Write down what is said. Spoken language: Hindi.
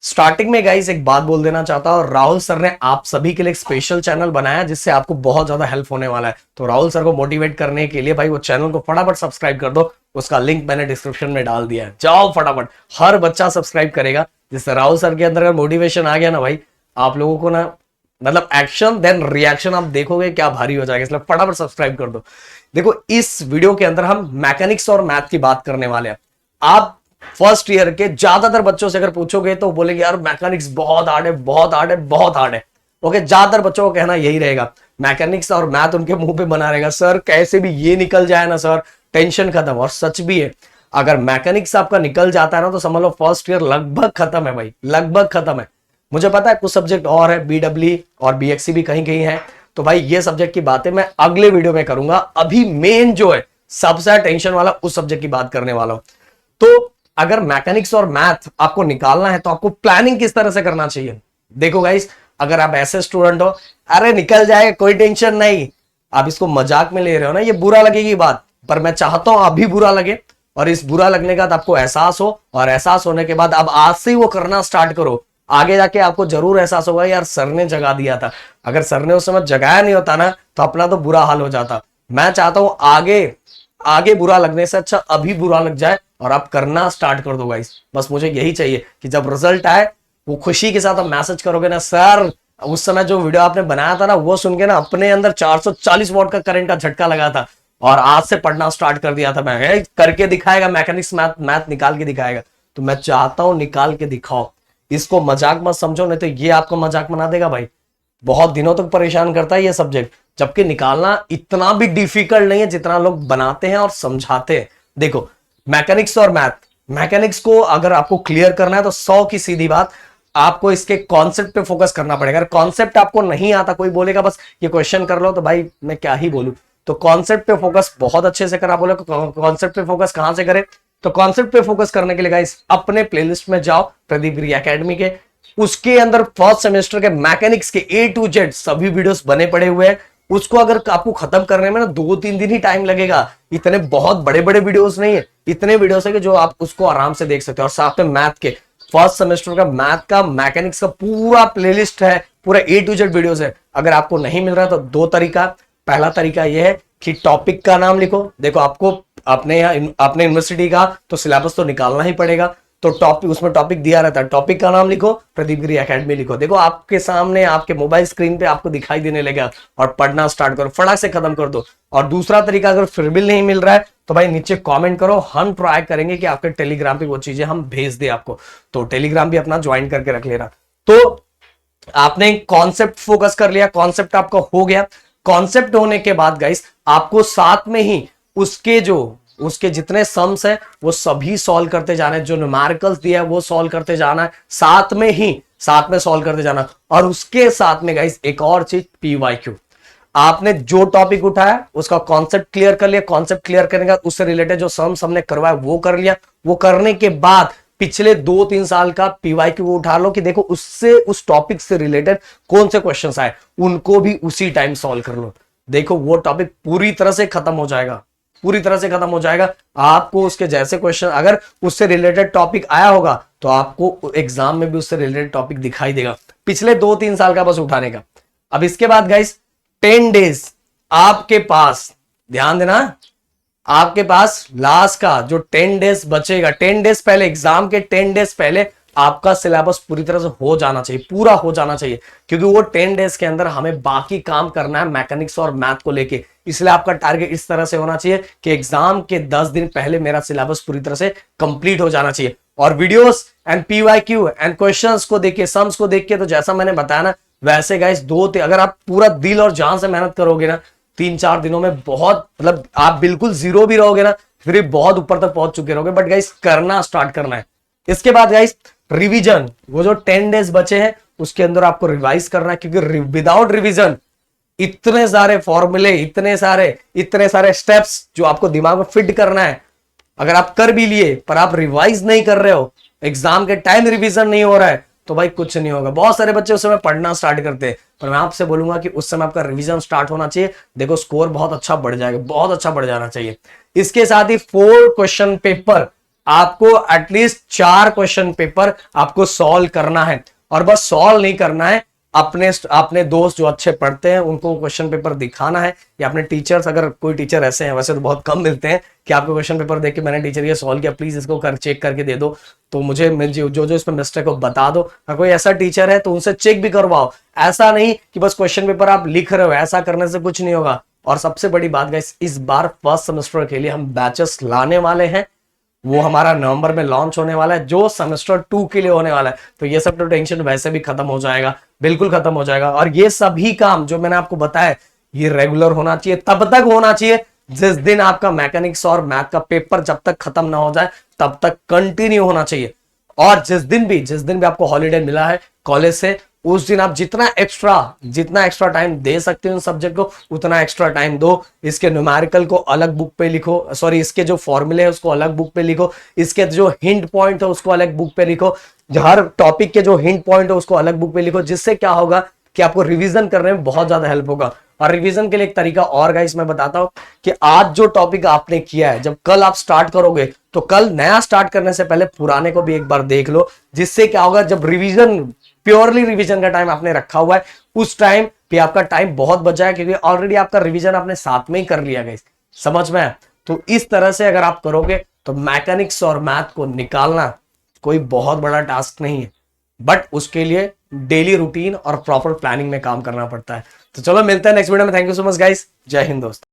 स्टार्टिंग में गाइस एक बात बोल देना चाहता हूँ, राहुल सर ने आप सभी के लिए एक स्पेशल चैनल बनाया जिससे आपको बहुत ज्यादा हेल्प होने वाला है। तो राहुल सर को मोटिवेट करने के लिए भाई वो चैनल को फटाफट सब्सक्राइब कर दो। उसका लिंक मैंने डिस्क्रिप्शन में डाल दिया है, जाओ फटाफट। हर बच्चा सब्सक्राइब करेगा जिससे राहुल सर के अंदर अगर मोटिवेशन आ गया ना भाई, आप लोगों को ना मतलब एक्शन देन रिएक्शन आप देखोगे क्या भारी हो जाएगा। इसलिए फटाफट सब्सक्राइब कर दो। देखो इस वीडियो के अंदर हम मैकेनिक्स और मैथ की बात करने वाले हैं। आप फर्स्ट ईयर के ज्यादातर बच्चों से अगर पूछोगे तो बोलेंगे यार मैकेनिक्स बहुत हार्ड है, बहुत हार्ड है, बहुत हार्ड है। ओके, ज्यादातर बच्चों को कहना यही रहेगा। मैकेनिक्स और मैथ उनके मुंह पे बना रहेगा, सर कैसे भी ये निकल जाए ना सर, टेंशन खत्म। और सच भी है, अगर मैकेनिक्स आपका निकल जाता है ना तो समझ लो फर्स्ट ईयर लगभग खत्म है भाई, लगभग खत्म है। मुझे पता है कुछ सब्जेक्ट और है, बीडब्ल्यू और बीएक्सी भी कहीं कहीं है। तो भाई ये सब्जेक्ट की बातें मैं अगले वीडियो में करूंगा। अभी मेन जो है सबसे टेंशन वाला उस सब्जेक्ट की बात करने वाला हूं। तो अगर मैकेनिक्स और मैथ आपको निकालना है तो आपको प्लानिंग किस तरह से करना चाहिए। देखो गाइस, अगर आप ऐसे स्टूडेंट हो, अरे निकल जाएगा कोई टेंशन नहीं, आप इसको मजाक में ले रहे हो ना, ये बुरा लगेगी बात। पर मैं चाहता हूं आप भी बुरा लगे, और इस बुरा लगने का आपको एहसास हो, और एहसास होने के बाद अब आज से ही वो करना स्टार्ट करो। आगे जाके आपको जरूर एहसास होगा यार सर ने जगा दिया था। अगर सर ने उस समय जगाया नहीं होता ना तो अपना तो बुरा हाल हो जाता। मैं चाहता हूं आगे आगे बुरा लगने से अच्छा अभी बुरा लग जाए और आप करना स्टार्ट कर दो गाइस। बस मुझे यही चाहिए कि जब रिजल्ट आए वो खुशी के साथ आप मैसेज करोगे ना, सर उस समय जो वीडियो आपने बनाया था ना वो सुन के ना अपने अंदर 440 वॉट का करंट का झटका लगा था और आज से पढ़ना स्टार्ट कर दिया था। मैं करके दिखाएगा, मैकेनिक्स मैथ मैथ निकाल के दिखाएगा। तो मैं चाहता हूं निकाल के दिखाओ, इसको मजाक मत समझो, नहीं तो ये आपको मजाक बना देगा भाई। बहुत दिनों तक परेशान करता है ये सब्जेक्ट, जबकि निकालना इतना भी डिफिकल्ट नहीं है जितना लोग बनाते हैं और समझाते हैं। देखो मैकेनिक्स और मैथ, मैकेनिक्स को अगर आपको क्लियर करना है तो 100 की सीधी बात, आपको इसके कॉन्सेप्ट पे फोकस करना पड़ेगा। अगर कॉन्सेप्ट आपको नहीं आता, कोई बोलेगा बस ये क्वेश्चन कर लो, तो भाई मैं क्या ही बोलूं। तो कॉन्सेप्ट पे फोकस बहुत अच्छे से करा। बोले कॉन्सेप्ट पे फोकस कहां से करें, तो कॉन्सेप्ट पे फोकस करने के लिए गाइस अपने प्लेलिस्ट में जाओ प्रदीप गिरी एकेडमी के। उसके अंदर फर्स्ट सेमेस्टर के मैकेनिक्स के ए टू जेड सभी वीडियोस बने पड़े हुए हैं। उसको अगर आपको खत्म करने में ना 2-3 दिन ही टाइम लगेगा। इतने बहुत बड़े बड़े वीडियोस नहीं है, इतने वीडियोस है कि जो आप उसको आराम से देख सकते हो। और साथ में मैथ के फर्स्ट सेमेस्टर का मैथ का मैकेनिक्स का पूरा प्लेलिस्ट है, पूरा ए टू जेड वीडियोस है। अगर आपको नहीं मिल रहा तो दो तरीका। पहला तरीका यह है कि टॉपिक का नाम लिखो। देखो आपको अपने यूनिवर्सिटी का तो सिलेबस तो निकालना ही पड़ेगा, तो टॉपिक उसमें टॉपिक दिया रहता है, टॉपिक का नाम लिखो, प्रदीप गिरी एकेडमी लिखो। देखो आपके सामने आपके मोबाइल स्क्रीन पे आपको दिखाई देने लगेगा, और पढ़ना स्टार्ट करो, फटाक से खत्म कर दो। और दूसरा तरीका, अगर फिर भी नहीं मिल रहा है तो भाई नीचे कमेंट करो, हम ट्राई करेंगे कि आपके टेलीग्राम पे वो चीजें हम भेज दे आपको। तो टेलीग्राम भी अपना ज्वाइन करके रख लेना। तो आपने कॉन्सेप्ट फोकस कर लिया, कॉन्सेप्ट आपका हो गया। कॉन्सेप्ट होने के बाद गाइस आपको साथ में ही उसके जितने सम्स है वो सभी सॉल्व करते जाना है। जो न्यूमेरिकल्स दिया है वो सॉल्व करते जाना है, साथ में सॉल्व करते जाना। और उसके साथ में गाइस एक और चीज, पीवाईक्यू। आपने जो टॉपिक उठाया उसका कॉन्सेप्ट क्लियर कर लिया, कॉन्सेप्ट क्लियर करने का उससे रिलेटेड जो सम्स हमने करवाया वो कर लिया। वो करने के बाद पिछले 2-3 साल का पीवाईक्यू उठा लो कि देखो उससे उस टॉपिक से रिलेटेड कौन से क्वेश्चंस आए, उनको भी उसी टाइम सॉल्व कर लो। देखो वो टॉपिक पूरी तरह से खत्म हो जाएगा, पूरी तरह से खत्म हो जाएगा। आपको उसके जैसे क्वेश्चन अगर उससे रिलेटेड टॉपिक आया होगा तो आपको एग्जाम में भी उससे रिलेटेड टॉपिक दिखाई देगा, पिछले 2-3 साल का बस उठाने का। अब इसके बाद गाइस 10 डेज आपके पास, ध्यान देना, आपके पास लास्ट का जो 10 डेज बचेगा, 10 डेज पहले एग्जाम के 10 डेज पहले आपका सिलेबस पूरी तरह से हो जाना चाहिए, पूरा हो जाना चाहिए। क्योंकि वो 10 डेज के अंदर हमें बाकी काम करना है मैकेनिक्स और मैथ को लेके। इसलिए आपका टारगेट इस तरह से होना चाहिए कि एग्जाम के 10 दिन पहले मेरा सिलेबस पूरी तरह से कंप्लीट हो जाना चाहिए। और videos and PYQ and questions को देख के, सम्स को देख के, तो जैसा मैंने बताया ना वैसे गाइस अगर आप पूरा दिल और जान से मेहनत करोगे ना 3-4 दिनों में बहुत, मतलब आप बिल्कुल जीरो भी रहोगे ना फिर भी बहुत ऊपर तक पहुंच चुके रहोगे। बट गाइस करना स्टार्ट करना है। इसके बाद गाइस रिवीजन, वो जो 10 डेज बचे हैं उसके अंदर आपको रिवाइज करना है। क्योंकि विदाउट रिवीजन इतने सारे फॉर्मूले, इतने सारे स्टेप्स जो आपको दिमाग में फिट करना है, अगर आप कर भी लिए पर आप रिवाइज नहीं कर रहे हो, एग्जाम के टाइम रिवीजन नहीं हो रहा है, तो भाई कुछ नहीं होगा। बहुत सारे बच्चे उस समय पढ़ना स्टार्ट करते हैं, पर मैं आपसे बोलूंगा कि उस समय आपका रिवीजन स्टार्ट होना चाहिए। देखो स्कोर बहुत अच्छा बढ़ जाएगा, बहुत अच्छा बढ़ जाना चाहिए। इसके साथ ही 4 क्वेश्चन पेपर आपको एटलीस्ट 4 क्वेश्चन पेपर आपको सॉल्व करना है, और बस सॉल्व नहीं करना है, अपने दोस्त जो अच्छे पढ़ते हैं उनको क्वेश्चन पेपर दिखाना है, या अपने टीचर्स, अगर कोई टीचर ऐसे हैं, वैसे तो बहुत कम मिलते हैं, कि आपको क्वेश्चन पेपर देख के मैंने टीचर ये सॉल्व किया, प्लीज इसको चेक करके दे दो, तो मुझे जो इसमें मिस्टेक हो बता दो। अगर कोई ऐसा टीचर है तो उनसे चेक भी करवाओ, ऐसा नहीं कि बस क्वेश्चन पेपर आप लिख रहे हो, ऐसा करने से कुछ नहीं होगा। और सबसे बड़ी बात गाइस, इस बार फर्स्ट सेमेस्टर के लिए हम बैचेस लाने वाले हैं, वो हमारा नवंबर में लॉन्च होने वाला है, जो सेमेस्टर 2 के लिए होने वाला है। तो ये सब तो टेंशन वैसे भी खत्म हो जाएगा, बिल्कुल खत्म हो जाएगा। और ये सभी काम जो मैंने आपको बताया, ये रेगुलर होना चाहिए, तब तक होना चाहिए जिस दिन आपका मैकेनिक्स और मैथ का पेपर जब तक खत्म ना हो जाए तब तक कंटिन्यू होना चाहिए। और जिस दिन भी आपको हॉलीडे मिला है कॉलेज से, उस दिन आप जितना एक्स्ट्रा टाइम दे सकते हो उन सब्जेक्ट को, उतना एक्स्ट्रा टाइम दो। इसके न्यूमेरिकल को अलग बुक पे लिखो, सॉरी इसके जो फॉर्मूले है उसको अलग बुक पे लिखो, इसके जो हिंट पॉइंट है उसको अलग बुक पे लिखो, हर टॉपिक के जो हिंट पॉइंट है उसको अलग बुक पे लिखो, जिससे क्या होगा कि आपको रिवीजन करने में बहुत ज्यादा हेल्प होगा। और रिवीजन के लिए एक तरीका और गाइस मैं बताता हूं, कि आज जो टॉपिक आपने किया है, जब कल आप स्टार्ट करोगे तो कल नया स्टार्ट करने से पहले पुराने को भी एक बार देख लो, जिससे क्या होगा, जब रिवीजन, प्योरली रिवीजन का टाइम आपने रखा हुआ है, उस टाइम पे आपका टाइम बहुत बच जाए, क्योंकि ऑलरेडी आपका रिवीजन आपने साथ में ही कर लिया गाइस, समझ में आया? तो इस तरह से अगर आप करोगे तो मैकेनिक्स और मैथ को निकालना कोई बहुत बड़ा टास्क नहीं है, बट उसके लिए डेली रूटीन और प्रॉपर प्लानिंग में काम करना पड़ता है। तो चलो मिलते हैं नेक्स्ट वीडियो में। Thank you so much guys, जय हिंद दोस्त।